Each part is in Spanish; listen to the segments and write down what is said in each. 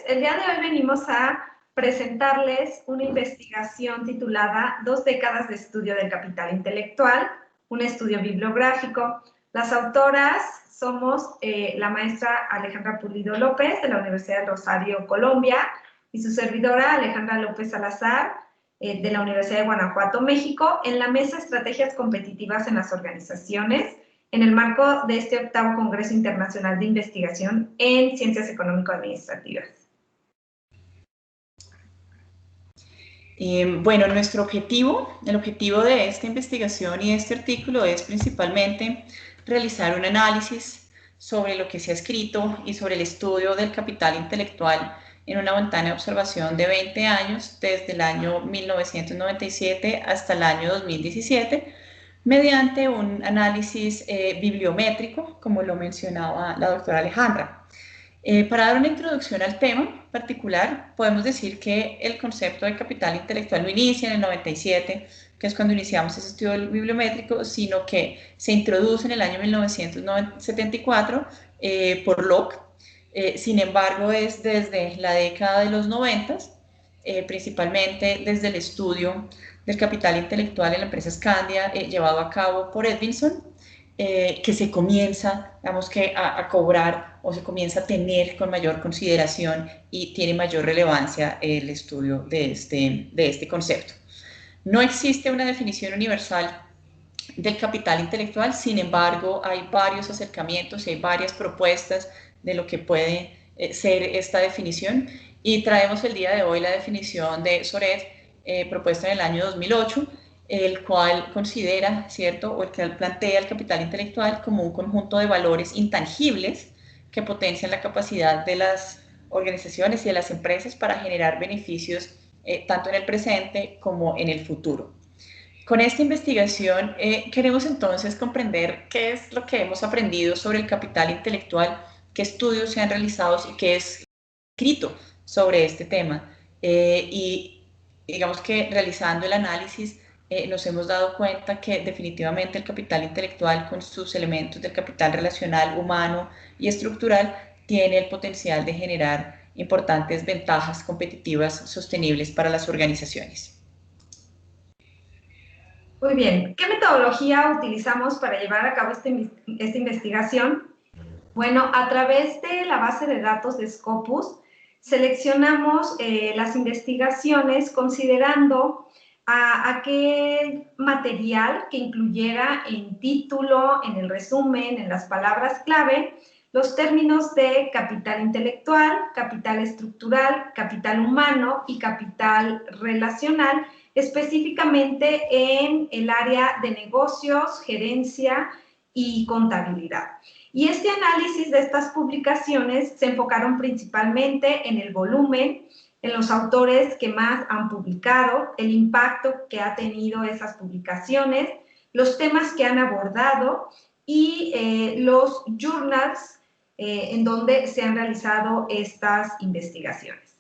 el día de hoy venimos a presentarles una investigación titulada 2 décadas de estudio del capital intelectual, un estudio bibliográfico. Las autoras somos la maestra Alejandra Pulido López, de la Universidad de Rosario, Colombia, y su servidora Alejandra López Salazar, de la Universidad de Guanajuato, México, en la mesa Estrategias Competitivas en las Organizaciones, en el marco de este 8º Congreso Internacional de Investigación en Ciencias Económico-Administrativas. Bueno, el objetivo de esta investigación y de este artículo es principalmente realizar un análisis sobre lo que se ha escrito y sobre el estudio del capital intelectual en una ventana de observación de 20 años, desde el año 1997 hasta el año 2017, mediante un análisis bibliométrico, como lo mencionaba la doctora Alejandra. Para dar una introducción al tema particular, podemos decir que el concepto de capital intelectual no inicia en el 97, que es cuando iniciamos ese estudio bibliométrico, sino que se introduce en el año 1974 por Locke. Sin embargo, es desde la década de los 90, principalmente desde el estudio del capital intelectual en la empresa Scandia, llevado a cabo por Edvinson, que se comienza, digamos que a cobrar o se comienza a tener con mayor consideración y tiene mayor relevancia el estudio de este concepto. No existe una definición universal del capital intelectual, sin embargo, hay varios acercamientos y hay varias propuestas de lo que puede ser esta definición, y traemos el día de hoy la definición de Soret, propuesta en el año 2008, el cual considera, ¿cierto?, o el que plantea el capital intelectual como un conjunto de valores intangibles que potencian la capacidad de las organizaciones y de las empresas para generar beneficios tanto en el presente como en el futuro. Con esta investigación queremos entonces comprender qué es lo que hemos aprendido sobre el capital intelectual, qué estudios se han realizado y qué es escrito sobre este tema. Y digamos que realizando el análisis nos hemos dado cuenta que definitivamente el capital intelectual, con sus elementos del capital relacional, humano y estructural, tiene el potencial de generar importantes ventajas competitivas sostenibles para las organizaciones. Muy bien, ¿qué metodología utilizamos para llevar a cabo esta investigación? Bueno, a través de la base de datos de Scopus, seleccionamos las investigaciones considerando aquel material que incluyera en título, en el resumen, en las palabras clave, los términos de capital intelectual, capital estructural, capital humano y capital relacional, específicamente en el área de negocios, gerencia y contabilidad. Y este análisis de estas publicaciones se enfocaron principalmente en el volumen, en los autores que más han publicado, el impacto que ha tenido esas publicaciones, los temas que han abordado y los journals en donde se han realizado estas investigaciones.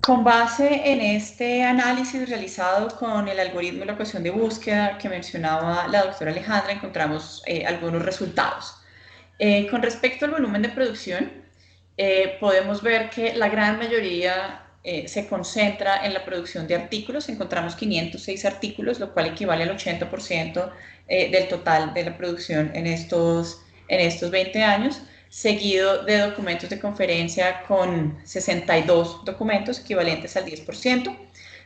Con base en este análisis realizado con el algoritmo de la ecuación de búsqueda que mencionaba la doctora Alejandra, encontramos algunos resultados. Con respecto al volumen de producción, podemos ver que la gran mayoría se concentra en la producción de artículos. Encontramos 506 artículos, lo cual equivale al 80% del total de la producción en estos 20 años, seguido de documentos de conferencia con 62 documentos equivalentes al 10%,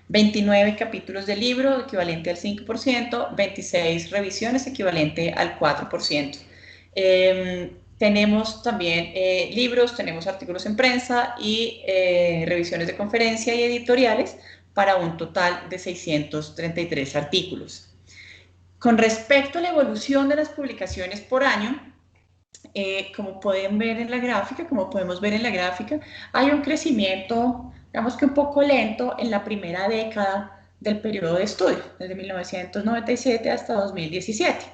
29 capítulos de libro equivalente al 5%, 26 revisiones equivalente al 4%. Tenemos también libros, tenemos artículos en prensa y revisiones de conferencia y editoriales para un total de 633 artículos. Con respecto a la evolución de las publicaciones por año, como podemos ver en la gráfica, hay un crecimiento, digamos que un poco lento en la primera década del periodo de estudio, desde 1997 hasta 2017.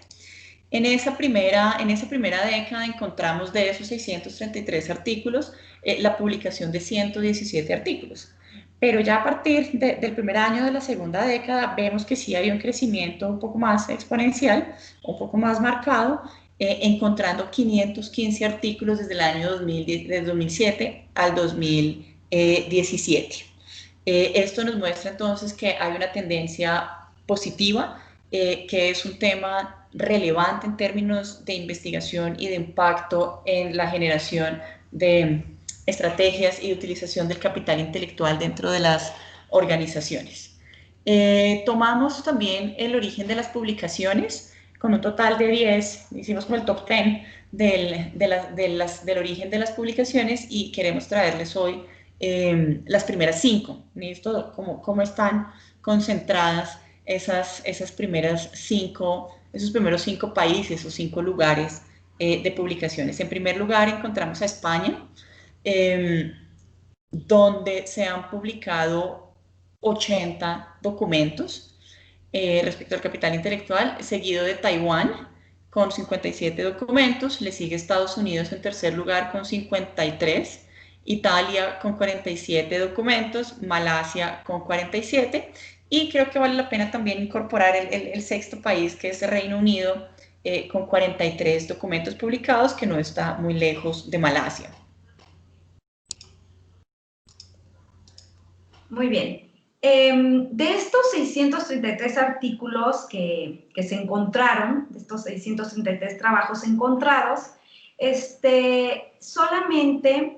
En esa primera década encontramos de esos 633 artículos la publicación de 117 artículos. Pero ya a partir del primer año de la segunda década vemos que sí hay un crecimiento un poco más exponencial, un poco más marcado, encontrando 515 artículos desde el año 2007 al 2017. Esto nos muestra entonces que hay una tendencia positiva, que es un tema relevante en términos de investigación y de impacto en la generación de estrategias y de utilización del capital intelectual dentro de las organizaciones. Tomamos también el origen de las publicaciones, con un total de 10, hicimos como el top 10 del origen de las publicaciones, y queremos traerles hoy las primeras 5, ¿listo? Cómo están concentradas esas primeras 5, esos primeros 5 países o 5 lugares de publicaciones. En primer lugar encontramos a España, donde se han publicado 80 documentos respecto al capital intelectual, seguido de Taiwán con 57 documentos, le sigue Estados Unidos en tercer lugar con 53, Italia con 47 documentos, Malasia con 47, y creo que vale la pena también incorporar el sexto país, que es el Reino Unido, con 43 documentos publicados, que no está muy lejos de Malasia. Muy bien. De estos 633 artículos que se encontraron, de estos 633 trabajos encontrados, solamente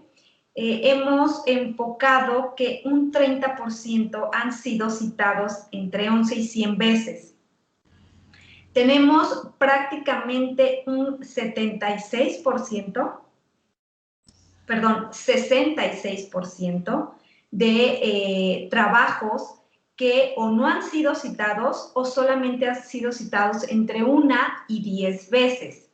hemos enfocado que un 30% han sido citados entre 11 y 100 veces. Tenemos prácticamente un 66% de trabajos que o no han sido citados o solamente han sido citados entre 1 y 10 veces.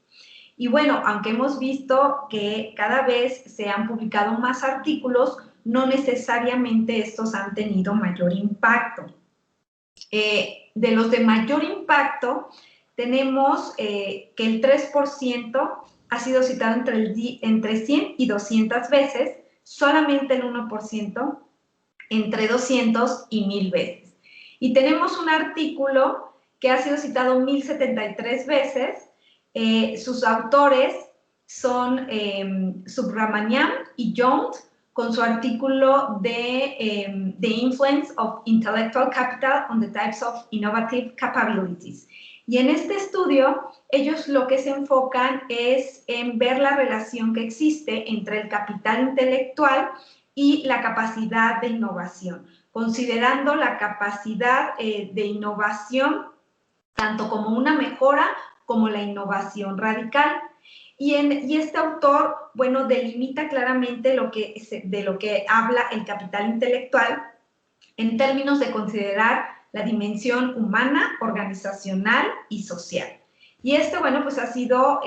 Y bueno, aunque hemos visto que cada vez se han publicado más artículos, no necesariamente estos han tenido mayor impacto. De los de mayor impacto, tenemos que el 3% ha sido citado entre 100 y 200 veces, solamente el 1% entre 200 y 1000 veces. Y tenemos un artículo que ha sido citado 1073 veces. Sus autores son Subramanian y Jones, con su artículo de The Influence of Intellectual Capital on the Types of Innovative Capabilities. Y en este estudio, ellos lo que se enfocan es en ver la relación que existe entre el capital intelectual y la capacidad de innovación, considerando la capacidad de innovación tanto como una mejora como la innovación radical. Y este autor, bueno, delimita claramente de lo que habla el capital intelectual en términos de considerar la dimensión humana, organizacional y social. Y bueno, pues ha sido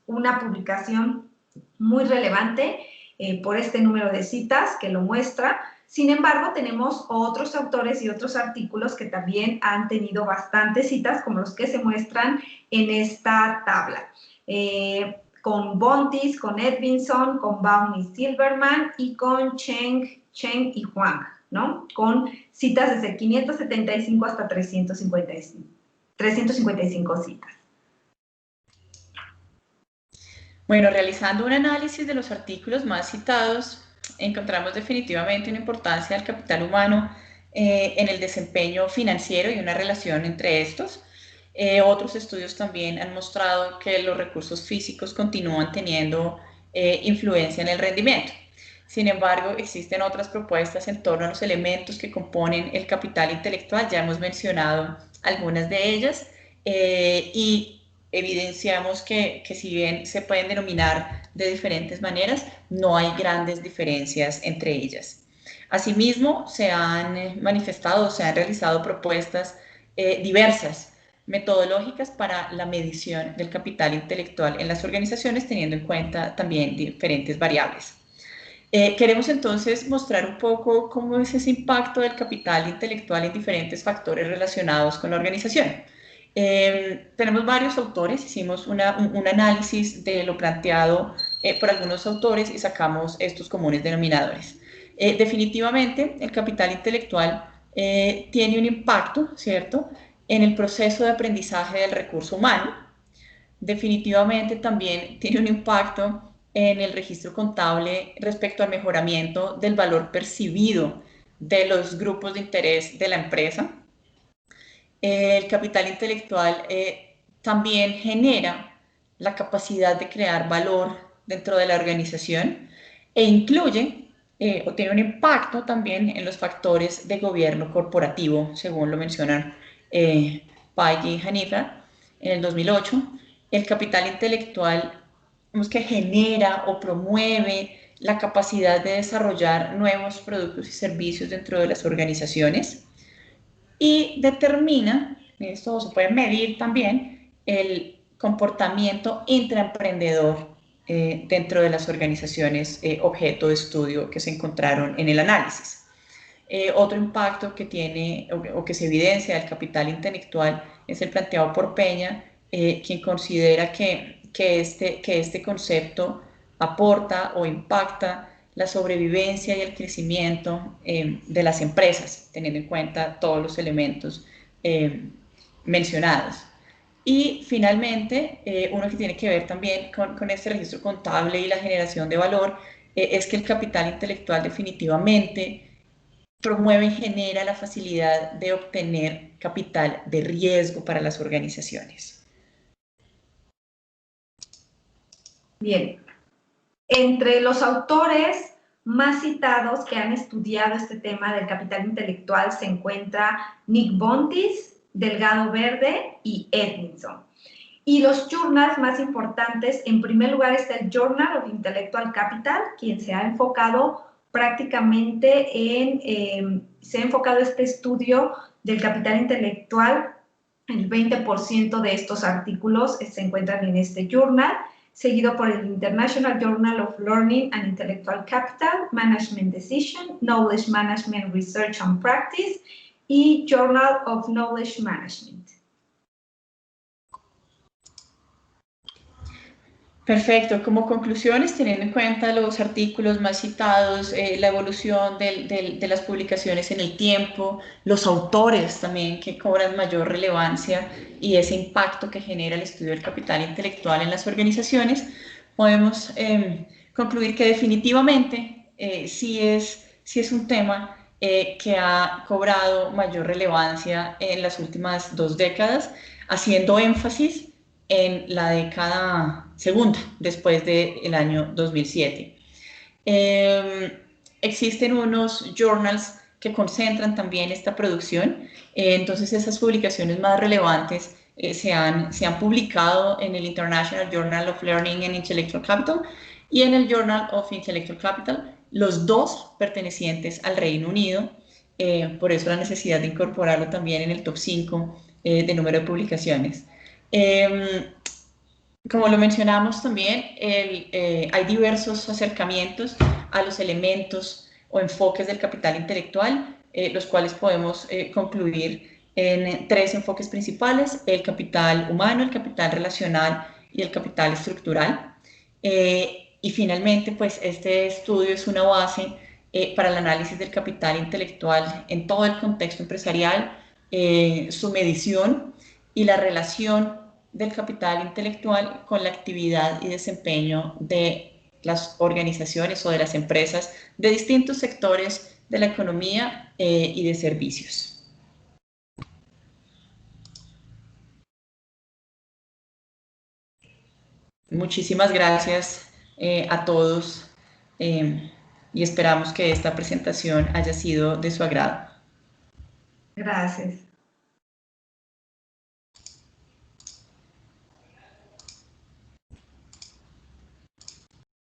una publicación muy relevante por este número de citas que lo muestra. Sin embargo, tenemos otros autores y otros artículos que también han tenido bastantes citas, como los que se muestran en esta tabla. Con Bontis, con Edvinson, con Baum y Silverman, y con Cheng y Huang, ¿no? Con citas desde 575 hasta 355 citas. Bueno, realizando un análisis de los artículos más citados, encontramos definitivamente una importancia del capital humano en el desempeño financiero y una relación entre estos. Otros estudios también han mostrado que los recursos físicos continúan teniendo influencia en el rendimiento. Sin embargo, existen otras propuestas en torno a los elementos que componen el capital intelectual. Ya hemos mencionado algunas de ellas y evidenciamos que si bien se pueden denominar de diferentes maneras, no hay grandes diferencias entre ellas. Asimismo, se han manifestado, se han realizado propuestas diversas, metodológicas para la medición del capital intelectual en las organizaciones, teniendo en cuenta también diferentes variables. Queremos entonces mostrar un poco cómo es ese impacto del capital intelectual en diferentes factores relacionados con la organización. Tenemos varios autores, hicimos un análisis de lo planteado por algunos autores y sacamos estos comunes denominadores. Definitivamente, el capital intelectual tiene un impacto, ¿cierto?, en el proceso de aprendizaje del recurso humano, definitivamente también tiene un impacto en el registro contable respecto al mejoramiento del valor percibido de los grupos de interés de la empresa. El capital intelectual también genera la capacidad de crear valor dentro de la organización e incluye o tiene un impacto también en los factores de gobierno corporativo, según lo mencionan Paige y Hanifa en el 2008. El capital intelectual que genera o promueve la capacidad de desarrollar nuevos productos y servicios dentro de las organizaciones y determina, esto se puede medir también, el comportamiento intraemprendedor dentro de las organizaciones objeto de estudio que se encontraron en el análisis. Otro impacto que tiene o que se evidencia del capital intelectual es el planteado por Peña, quien considera que este concepto aporta o impacta la sobrevivencia y el crecimiento de las empresas, teniendo en cuenta todos los elementos mencionados. Y finalmente, uno que tiene que ver también con este registro contable y la generación de valor, es que el capital intelectual definitivamente promueve y genera la facilidad de obtener capital de riesgo para las organizaciones. Bien, entre los autores más citados que han estudiado este tema del capital intelectual se encuentra Nick Bontis, Delgado Verde y Edmondson. Y los journals más importantes, en primer lugar está el Journal of Intellectual Capital, quien se ha enfocado prácticamente se ha enfocado este estudio del capital intelectual. El 20% de estos artículos se encuentran en este journal, seguido por el International Journal of Learning and Intellectual Capital, Management Decision, Knowledge Management Research and Practice y Journal of Knowledge Management. Perfecto. Como conclusiones, teniendo en cuenta los artículos más citados, la evolución de las publicaciones en el tiempo, los autores también que cobran mayor relevancia y ese impacto que genera el estudio del capital intelectual en las organizaciones, podemos concluir que definitivamente sí es un tema que ha cobrado mayor relevancia en las últimas 2 décadas, haciendo énfasis en la década segunda, después del año 2007. Existen unos journals que concentran también esta producción, entonces esas publicaciones más relevantes se han publicado en el International Journal of Learning and Intellectual Capital y en el Journal of Intellectual Capital, los dos pertenecientes al Reino Unido, por eso la necesidad de incorporarlo también en el top 5 de número de publicaciones. Como lo mencionamos también, hay diversos acercamientos a los elementos o enfoques del capital intelectual, los cuales podemos concluir en 3 enfoques principales: el capital humano, el capital relacional y el capital estructural. Y finalmente, pues este estudio es una base para el análisis del capital intelectual en todo el contexto empresarial, su medición y la relación del capital intelectual con la actividad y desempeño de las organizaciones o de las empresas de distintos sectores de la economía y de servicios. Muchísimas gracias a todos y esperamos que esta presentación haya sido de su agrado. Gracias.